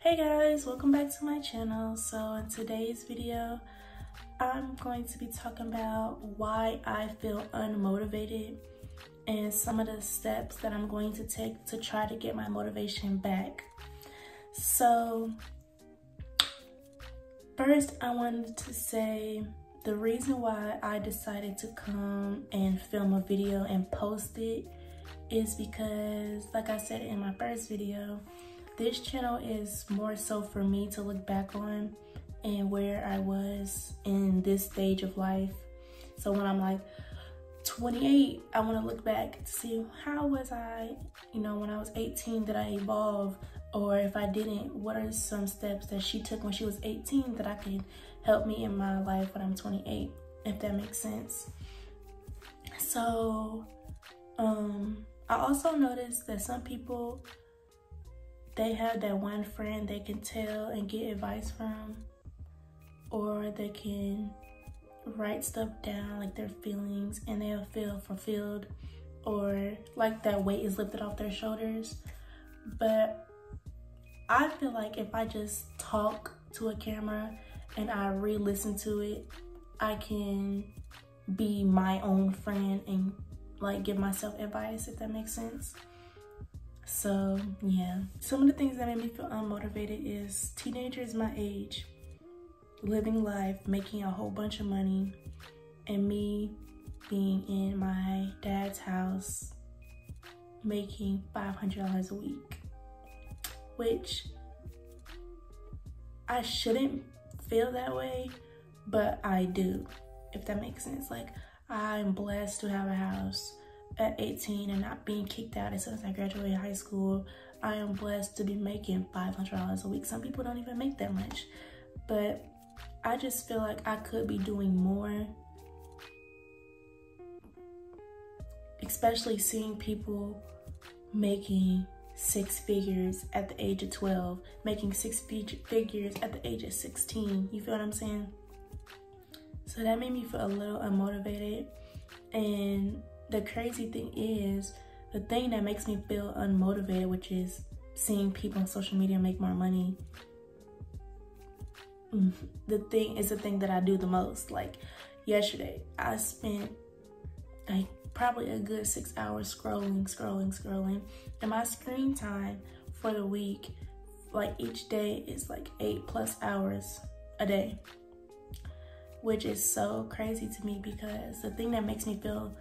Hey guys, welcome back to my channel. So in today's video, I'm going to be talking about why I feel unmotivated and some of the steps that I'm going to take to try to get my motivation back. So first, I wanted to say the reason why I decided to come and film a video and post it is because, like I said in my first video, this channel is more so for me to look back on and where I was in this stage of life. So when I'm like 28, I want to look back to see how was I, when I was 18, did I evolve? Or if I didn't, what are some steps that she took when she was 18 that I could help me in my life when I'm 28, if that makes sense. So I also noticed that some people, they have that one friend they can tell and get advice from, or they can write stuff down, like their feelings, and they'll feel fulfilled, or like that weight is lifted off their shoulders. But I feel like if I just talk to a camera and I re-listen to it, I can be my own friend and like give myself advice, if that makes sense. So yeah, some of the things that made me feel unmotivated is teenagers my age, living life, making a whole bunch of money, and me being in my dad's house, making $500 a week, which I shouldn't feel that way, but I do, if that makes sense. Like, I'm blessed to have a house at 18 and not being kicked out as soon as I graduated high school. I am blessed to be making $500 a week. Some people don't even make that much, but I just feel like I could be doing more, especially seeing people making six figures at the age of 12, making six figures at the age of 16. You feel what I'm saying? So that made me feel a little unmotivated. And the crazy thing is, the thing that makes me feel unmotivated, which is seeing people on social media make more money, the thing that I do the most. Like yesterday, I spent like probably a good 6 hours scrolling, and my screen time for the week, like each day, is like 8+ hours a day, which is so crazy to me because the thing that makes me feel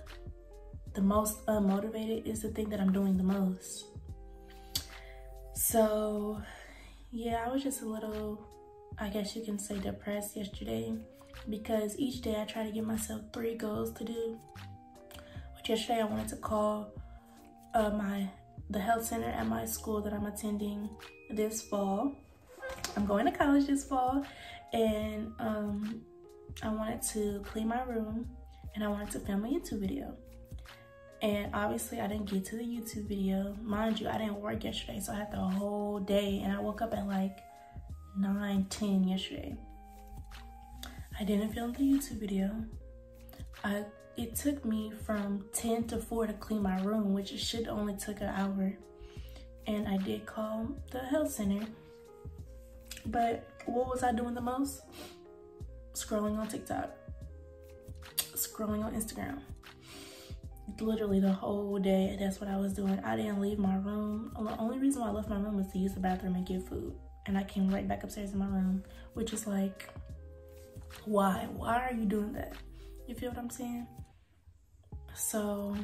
the most unmotivated is the thing that I'm doing the most. So yeah, I was just a little, I guess you can say, depressed yesterday, because each day I try to give myself 3 goals to do. Which yesterday I wanted to call the health center at my school that I'm attending this fall. I'm going to college this fall, and I wanted to clean my room, and I wanted to film a YouTube video. And obviously I didn't get to the YouTube video. Mind you, I didn't work yesterday, so I had the whole day, and I woke up at like 9-10 yesterday. I didn't film the YouTube video. It took me from 10 to 4 to clean my room, which should only took an hour. And I did call the health center. But what was I doing the most? Scrolling on TikTok, scrolling on Instagram. Literally the whole day, that's what I was doing. I didn't leave my room. The only reason why I left my room was to use the bathroom and get food. And I came right back upstairs in my room, which is like, why? Why are you doing that? You feel what I'm saying? So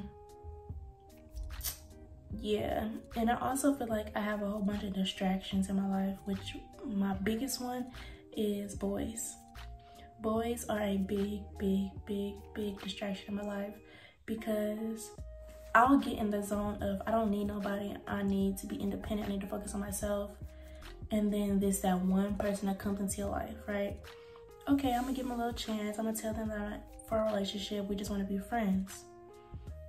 yeah, and I also feel like I have a whole bunch of distractions in my life, which my biggest one is boys. Boys are a big distraction in my life, because I'll get in the zone of I don't need nobody, I need to be independent, I need to focus on myself. And then there's that one person that comes into your life, right? Okay, I'm gonna give them a little chance. I'm gonna tell them that I'm not for a relationship, we just want to be friends.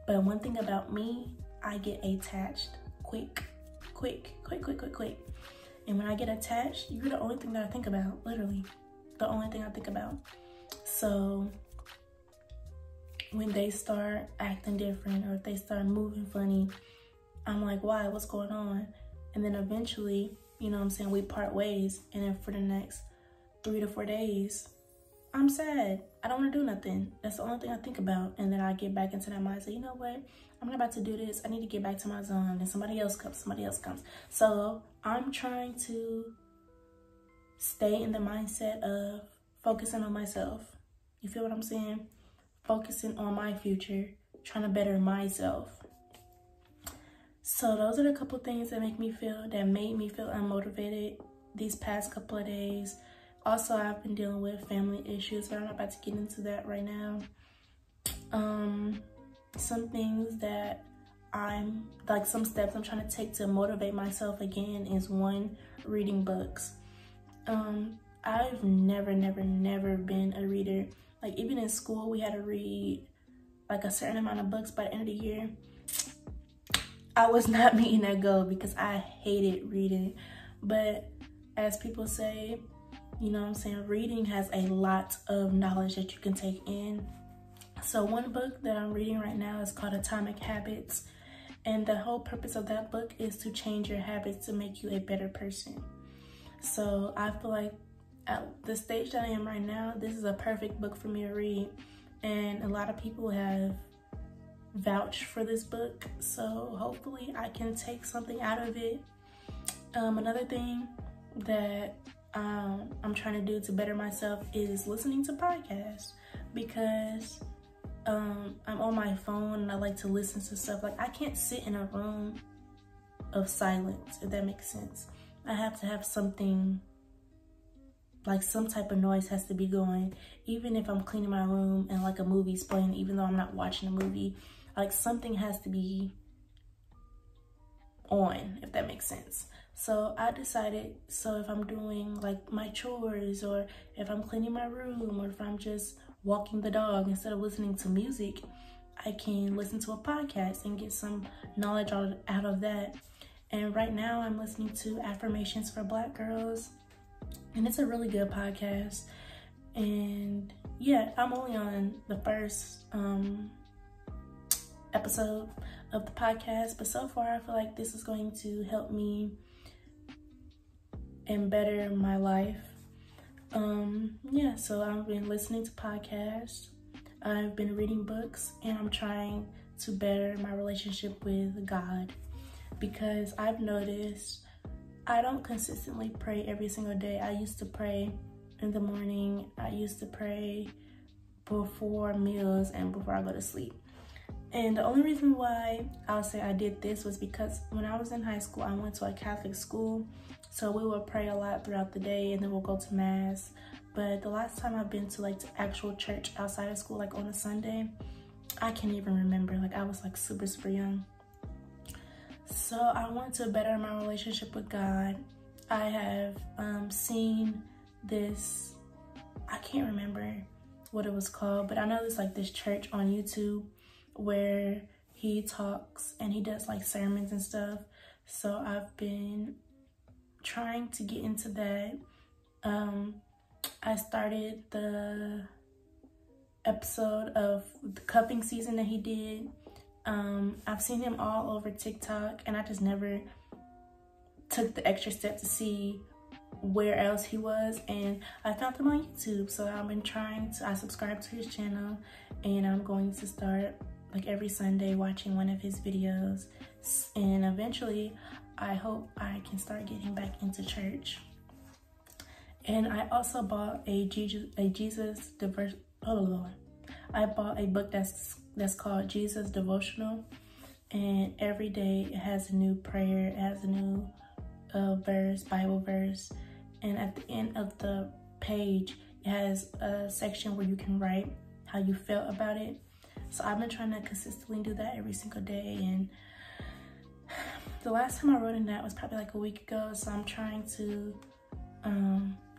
But one thing about me, I get attached quick. And when I get attached, you're the only thing that I think about, literally. The only thing I think about. So when they start acting different, or if they start moving funny, I'm like, why? What's going on? And then eventually you know what I'm saying, we part ways, and then for the next 3 to 4 days, I'm sad. I don't want to do nothing. That's the only thing I think about. And then I get back into that mindset. You know what? I'm not about to do this. I need to get back to my zone. And somebody else comes. So I'm trying to stay in the mindset of focusing on myself. You feel what I'm saying? Focusing on my future, trying to better myself. So those are the couple things that made me feel unmotivated these past couple of days. Also, I've been dealing with family issues, but I'm not about to get into that right now. Some things that some steps I'm trying to take to motivate myself again is, one, reading books. I've never been a reader. Like, even in school, we had to read like a certain amount of books by the end of the year. I was not meeting that goal because I hated reading. But as people say, you know what I'm saying, reading has a lot of knowledge that you can take in. So one book that I'm reading right now is called Atomic Habits. And the whole purpose of that book is to change your habits to make you a better person. So I feel like at the stage that I am right now, this is a perfect book for me to read. And a lot of people have vouched for this book. So hopefully I can take something out of it. Another thing that I'm trying to do to better myself is listening to podcasts, because I'm on my phone and I like to listen to stuff. Like, I can't sit in a room of silence, if that makes sense. I have to have something, like some type of noise has to be going. Even if I'm cleaning my room and like a movie's playing, even though I'm not watching a movie, like something has to be on, if that makes sense. So I decided, so if I'm doing like my chores, or if I'm cleaning my room, or if I'm just walking the dog, instead of listening to music, I can listen to a podcast and get some knowledge out of that. And right now I'm listening to Affirmations for Black Girls, and it's a really good podcast. And yeah, I'm only on the first episode of the podcast, but so far I feel like this is going to help me and better my life. Yeah, so I've been listening to podcasts, I've been reading books, and I'm trying to better my relationship with God, because I've noticed I don't consistently pray every single day. I used to pray in the morning, I used to pray before meals and before I go to sleep. And the only reason why I'll say I did this was because when I was in high school, I went to a Catholic school. So we would pray a lot throughout the day, and then we'll go to mass. But the last time I've been to like the actual church outside of school, like on a Sunday, I can't even remember. Like, I was like super young. So I want to better my relationship with God. I have seen this, I can't remember what it was called, but I know there's like this church on YouTube where he talks and he does like sermons and stuff. So I've been trying to get into that. I started the episode of the cupping season that he did. I've seen him all over TikTok, and I just never took the extra step to see where else he was, and I found him on YouTube. So I've been I subscribed to his channel, and I'm going to start like every Sunday watching one of his videos, and eventually I hope I can start getting back into church. And I also bought I bought a book that's called Jesus Devotional, and every day it has a new prayer, it has a new Bible verse, and at the end of the page it has a section where you can write how you felt about it. So I've been trying to consistently do that every single day, and the last time I wrote in that was probably like a week ago. So I'm trying to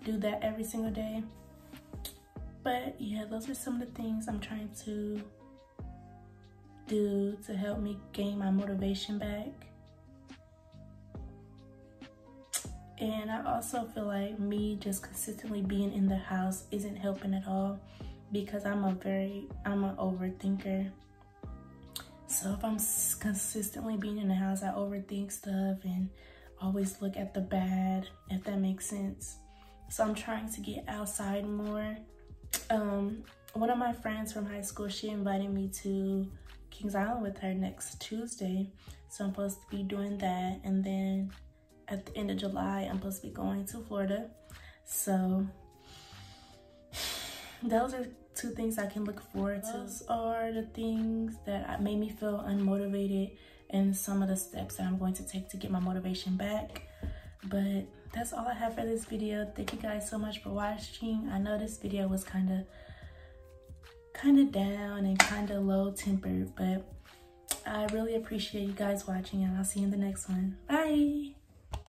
do that every single day. But yeah, those are some of the things I'm trying to do to help me gain my motivation back. And I also feel like me just consistently being in the house isn't helping at all, because I'm an overthinker. So if I'm consistently being in the house, I overthink stuff, and always look at the bad, if that makes sense. So I'm trying to get outside more. One of my friends from high school, she invited me to Kings Island with her next Tuesday. So I'm supposed to be doing that. And then at the end of July, I'm supposed to be going to Florida. So those are 2 things I can look forward to. Those are the things that made me feel unmotivated and some of the steps that I'm going to take to get my motivation back. But that's all I have for this video. Thank you guys so much for watching. I know this video was kind of down and kind of low tempered, but I really appreciate you guys watching, and I'll see you in the next one. Bye.